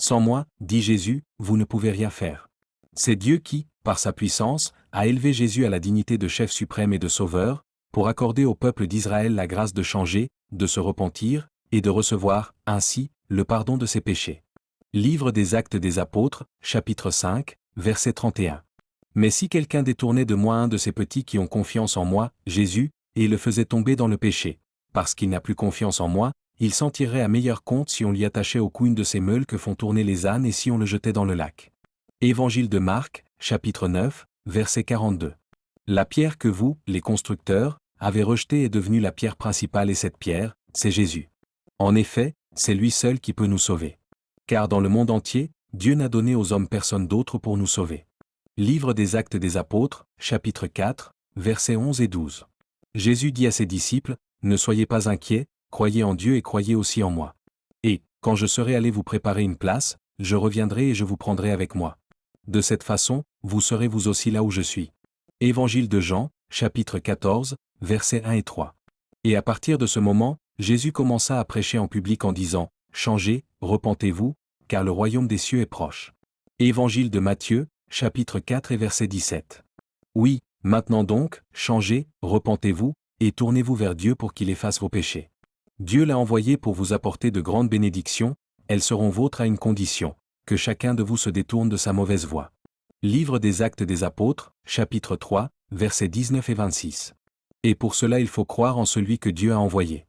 Sans moi, dit Jésus, vous ne pouvez rien faire. C'est Dieu qui, par sa puissance, a élevé Jésus à la dignité de chef suprême et de sauveur, pour accorder au peuple d'Israël la grâce de changer, de se repentir, et de recevoir, ainsi, le pardon de ses péchés. Livre des Actes des Apôtres, chapitre 5, verset 31. Mais si quelqu'un détournait de moi un de ces petits qui ont confiance en moi, Jésus, et le faisait tomber dans le péché, parce qu'il n'a plus confiance en moi, il s'en tirerait à meilleur compte si on lui attachait au cou une de ces meules que font tourner les ânes et si on le jetait dans le lac. Évangile de Marc, chapitre 9, verset 42. La pierre que vous, les constructeurs, avez rejetée est devenue la pierre principale et cette pierre, c'est Jésus. En effet, c'est lui seul qui peut nous sauver. Car dans le monde entier, Dieu n'a donné aux hommes personne d'autre pour nous sauver. Livre des Actes des Apôtres, chapitre 4, versets 11 et 12. Jésus dit à ses disciples, « Ne soyez pas inquiets, croyez en Dieu et croyez aussi en moi. Et, quand je serai allé vous préparer une place, je reviendrai et je vous prendrai avec moi. De cette façon, vous serez vous aussi là où je suis. » Évangile de Jean, chapitre 14, versets 1 et 3. Et à partir de ce moment, Jésus commença à prêcher en public en disant, « Changez, repentez-vous, car le royaume des cieux est proche. » Évangile de Matthieu, chapitre 4 et verset 17. Oui, maintenant donc, changez, repentez-vous, et tournez-vous vers Dieu pour qu'il efface vos péchés. Dieu l'a envoyé pour vous apporter de grandes bénédictions, elles seront vôtres à une condition, que chacun de vous se détourne de sa mauvaise voie. Livre des Actes des Apôtres, chapitre 3, versets 19 et 26. Et pour cela il faut croire en celui que Dieu a envoyé.